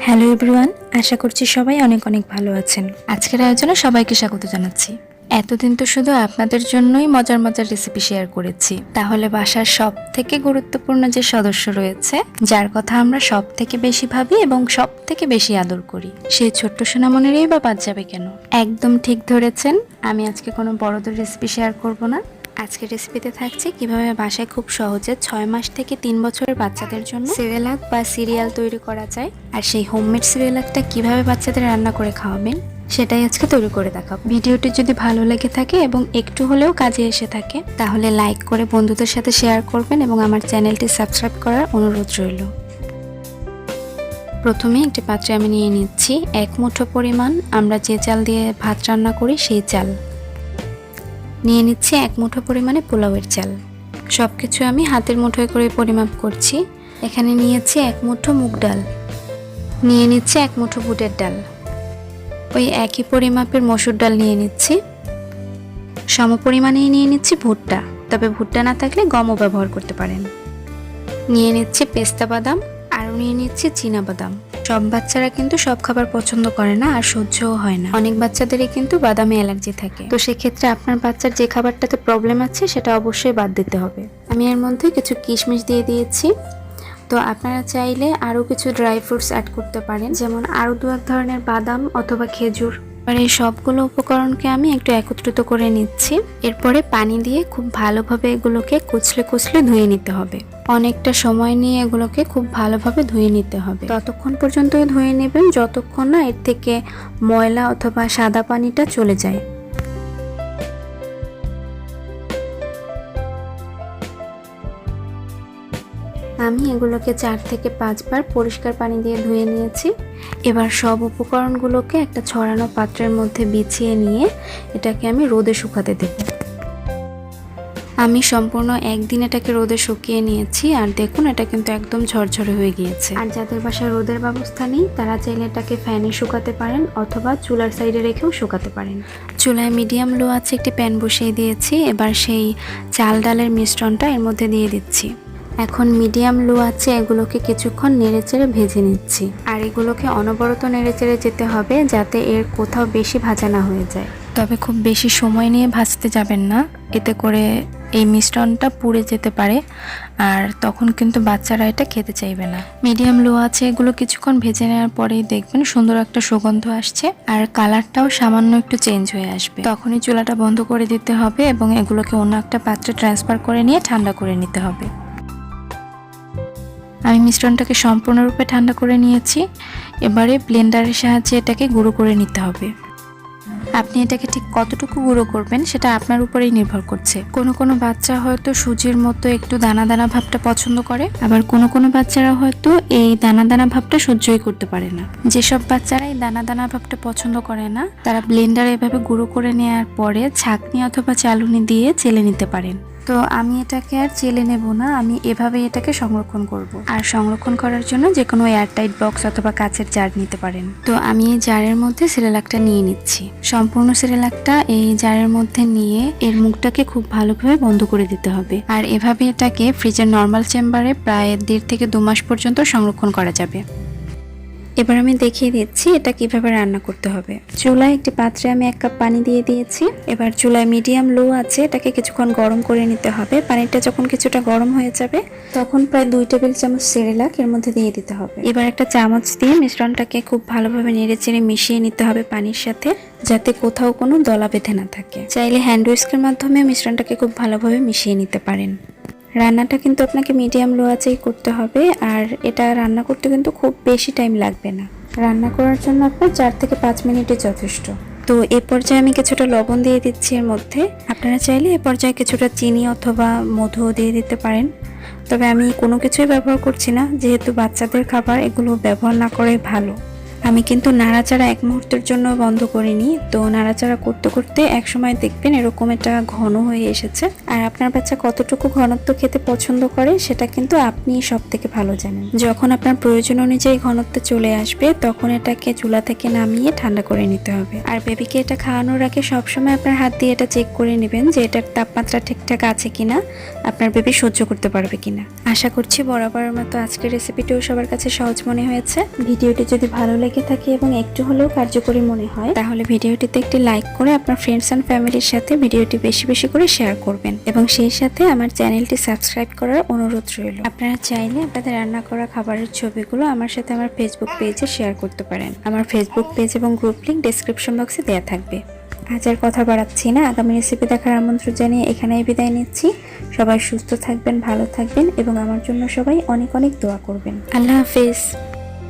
Hello everyone, আশা করছি সবাই অনেক অনেক ভালো আছেন। আজকের আয়োজনে সবাইকে স্বাগত জানাচ্ছি। এতদিন তো শুধু আপনাদের জন্যই মজার মজার রেসিপি শেয়ার করেছি, তাহলে বাসার সব থেকে গুরুত্বপূর্ণ যে সদস্য রয়েছে, যার কথা আমরা সব থেকে বেশি ভাবি এবং সব থেকে বেশি আদর করি, সেই ছোট্ট সোনামণিরই বা বাদ যাবে কেন? একদম ঠিক ধরেছেন, আমি আজকে কোনো বড়দের রেসিপি শেয়ার করব না। আজকের রেসিপিতে থাকছে কিভাবে বাসায় খুব সহজে 6 মাস থেকে 3 বছরের বাচ্চাদের জন্য সেরেলাক বা সিরিয়াল তৈরি করা যায়, আর সেই হোমমেড সিরিয়ালটা কিভাবে বাচ্চাদের রান্না করে খাওয়াবেন সেটাই আজকে তৈরি করে দেখাবো। ভিডিওটি যদি ভালো লেগে থাকে এবং একটু হলেও কাজে এসে থাকে, তাহলে লাইক করে বন্ধুদের সাথে শেয়ার করবেন এবং আমার চ্যানেলটি সাবস্ক্রাইব করার অনুরোধ রইল। প্রথমে একটি পাত্রে আমি নিয়ে নিচ্ছি 1 মুঠো পরিমাণ আমরা যে চাল দিয়ে ভাত রান্না করি সেই চাল। নিয়ে নিচ্ছি 1 মুঠো পরিমাণে পোলাওয়ের চাল। সব কিছু আমি হাতের মুঠোয় করে পরিমাপ করছি। এখানে নিয়েছি 1 মুঠো মুগ ডাল, নিয়ে নিচ্ছি 1 মুঠো বুটের ডাল, ওই একই পরিমাপের মসুর ডাল নিয়ে নিচ্ছি, সম পরিমাণেই নিয়ে নিচ্ছি ভুট্টা, তবে ভুট্টা না থাকলে গমও ব্যবহার করতে পারেন। নিয়ে নিচ্ছি পেস্তা বাদাম, আর নিয়ে নিচ্ছি চীনা বাদাম। সব বাচ্চারা কিন্তু সব খাবার পছন্দ করে না আর সহ্যও হয় না, অনেক বাচ্চাদেরই কিন্তু বাদামে অ্যালার্জি থাকে। তো সেক্ষেত্রে আপনার বাচ্চার যে খাবারটাতে প্রবলেম আছে সেটা অবশ্যই বাদ দিতে হবে। আমি এর মধ্যে কিছু কিশমিশ দিয়ে দিয়েছি। তো আপনারা চাইলে আরও কিছু ড্রাই ফ্রুটস অ্যাড করতে পারেন, যেমন আরও 2-1 ধরনের বাদাম অথবা খেজুর। আর এই সবগুলো উপকরণকে আমি একটু একত্রিত করে নিচ্ছি। এরপরে পানি দিয়ে খুব ভালোভাবে এগুলোকে কুচলে কুচলে ধুয়ে নিতে হবে। অনেকটা সময় নিয়ে এগুলোকে খুব ভালোভাবে ধুয়ে নিতে হবে। ততক্ষণ পর্যন্তই ধুয়ে নেবেন যতক্ষণ না এর থেকে ময়লা অথবা সাদা পানিটা চলে যায়। আমি এগুলোকে 4 থেকে 5 বার পরিষ্কার পানি দিয়ে ধুয়ে নিয়েছি। এবার সব উপকরণগুলোকে একটা ছড়ানো পাত্রের মধ্যে বিছিয়ে নিয়ে এটাকে আমি রোদে শুকাতে দেব। আমি সম্পূর্ণ একদিন এটাকে রোদে শুকিয়ে নিয়েছি, আর দেখুন এটা কিন্তু একদম ঝরঝরে হয়ে গিয়েছে। আর যাদের বাসায় রোদের ব্যবস্থা নেই তারা চাইলে এটাকে ফ্যানে শুকাতে পারেন অথবা চুলার সাইডে রেখেও শুকাতে পারেন। চুলায় মিডিয়াম লো আছে একটি প্যান বসিয়ে দিয়েছি। এবার সেই চাল ডালের মিশ্রণটা এর মধ্যে দিয়ে দিচ্ছি। এখন মিডিয়াম লো আছে এগুলোকে কিছুক্ষণ নেড়েচেড়ে ভেজে নিচ্ছি, আর এগুলোকে অনবরত নেড়েচেড়ে যেতে হবে যাতে এর কোথাও বেশি ভাজা না হয়ে যায়। তবে খুব বেশি সময় নিয়ে ভাজতে যাবেন না, এতে করে এই মিশ্রণটা পুড়ে যেতে পারে, আর তখন কিন্তু বাচ্চারা এটা খেতে চাইবে না। মিডিয়াম লো আছে এগুলো কিছুক্ষণ ভেজে নেওয়ার পরেই দেখবেন সুন্দর একটা সুগন্ধ আসছে, আর কালারটাও সামান্য একটু চেঞ্জ হয়ে আসবে। তখনই চুলাটা বন্ধ করে দিতে হবে এবং এগুলোকে অন্য একটা পাত্রে ট্রান্সফার করে নিয়ে ঠান্ডা করে নিতে হবে। আমি মিশ্রণটাকে সম্পূর্ণরূপে ঠান্ডা করে নিয়েছি। এবারে ব্লেন্ডারের সাহায্যে এটাকে গুঁড়ো করে নিতে হবে। আপনি এটাকে ঠিক কতটুকু গুঁড়ো করবেন সেটা আপনার উপরেই নির্ভর করছে। কোনো বাচ্চা হয়তো সুজির মতো একটু দানা দানা ভাবটা পছন্দ করে, আবার কোনো বাচ্চারা হয়তো এই দানা দানা ভাবটা সহ্যই করতে পারে না। যেসব বাচ্চারা এই দানা দানা ভাবটা পছন্দ করে না তারা ব্লেন্ডারে এভাবে গুঁড়ো করে নেওয়ার পরে ছাঁকনি অথবা চালুনি দিয়ে চেলে নিতে পারেন। তো আমি এটাকে আর চেলে নেব না, আমি এভাবে এটাকে সংরক্ষণ করব। আর সংরক্ষণ করার জন্য যে কোনো এয়ারটাইট বক্স অথবা কাচের জার নিতে পারেন। তো আমি এই জারের মধ্যে সেরেলাকটা নিয়ে নিচ্ছি। সম্পূর্ণ সেরেলাকটা এই জারের মধ্যে নিয়ে এর মুখটাকে খুব ভালোভাবে বন্ধ করে দিতে হবে, আর এভাবে এটাকে ফ্রিজের নর্মাল চেম্বারে প্রায় 1.5 থেকে 2 মাস পর্যন্ত সংরক্ষণ করা যাবে। এবার আমি দেখিয়ে দিচ্ছি এটা কিভাবে রান্না করতে হবে। চুলায় একটি পাত্রে আমি 1 কাপ পানি দিয়ে দিয়েছি। এবার চুলায় মিডিয়াম লো আছে এটাকে কিছুক্ষণ গরম করে নিতে হবে। পানিটা যখন কিছুটা গরম হয়ে যাবে তখন প্রায় 2 টেবিল চামচ সেরেলাক এর মধ্যে দিয়ে দিতে হবে। এবার একটা চামচ দিয়ে মিশ্রণটাকে খুব ভালোভাবে নেড়েচেড়ে মিশিয়ে নিতে হবে পানির সাথে, যাতে কোথাও কোনো দলা বেঁধে না থাকে। চাইলে হ্যান্ড হুইস্কের মাধ্যমে মিশ্রণটাকে খুব ভালোভাবে মিশিয়ে নিতে পারেন। রান্নাটা কিন্তু আপনাকে মিডিয়াম লো আঁচেই করতে হবে, আর এটা রান্না করতে কিন্তু খুব বেশি টাইম লাগবে না। রান্না করার জন্য আপনার 4 থেকে 5 মিনিটই যথেষ্ট। তো এ পর্যায়ে আমি কিছুটা লবণ দিয়ে দিচ্ছি এর মধ্যে। আপনারা চাইলে এ পর্যায়ে কিছুটা চিনি অথবা মধুও দিয়ে দিতে পারেন, তবে আমি কোনো কিছুই ব্যবহার করছি না, যেহেতু বাচ্চাদের খাবার এগুলো ব্যবহার না করাই ভালো। আমি কিন্তু নাড়াচাড়া এক মুহূর্তের জন্য বন্ধ করিনি। তো নাড়াচাড়া করতে করতে এক সময় দেখবেন এরকম একটা ঘন হয়ে এসেছে। আর আপনার বাচ্চা কতটুকু ঘনত্ব খেতে পছন্দ করে সেটা কিন্তু আপনি সব থেকে ভালো জানেন। যখন আপনার প্রয়োজন অনুযায়ী ঘনত্ব চলে আসবে তখন এটাকে চুলা থেকে নামিয়ে ঠান্ডা করে নিতে হবে। আর বেবিকে এটা খাওয়ানোর আগে সবসময় আপনার হাত দিয়ে এটা চেক করে নেবেন যে এটার তাপমাত্রা ঠিকঠাক আছে কিনা, আপনার বেবি সহ্য করতে পারবে কিনা। আশা করছি বরাবরের মতো আজকের রেসিপিটিও সবার কাছে সহজ মনে হয়েছে। ভিডিওটি যদি ভালো লেগে থাকে এবং একটু হলেও কার্যকরী মনে হয় তাহলে ভিডিওটিতে একটি লাইক করে আপনার ফ্রেন্ডস অ্যান্ড ফ্যামিলির সাথে ভিডিওটি বেশি বেশি করে শেয়ার করবেন এবং সেই সাথে আমার চ্যানেলটি সাবস্ক্রাইব করার অনুরোধ রইল। আপনারা চাইলে আপনাদের রান্না করা খাবারের ছবিগুলো আমার সাথে আমার ফেসবুক পেজে শেয়ার করতে পারেন। আমার ফেসবুক পেজ এবং গ্রুপ লিংক ডেসক্রিপশন বক্সে দেওয়া থাকবে। আজ আর কথা বাড়াচ্ছি না, আগামী রেসিপি দেখার আমন্ত্রণ জানিয়ে এখানেই বিদায় নিচ্ছি। সবাই সুস্থ থাকবেন, ভালো থাকবেন এবং আমার জন্য সবাই অনেক অনেক দোয়া করবেন। আল্লাহ হাফেজ।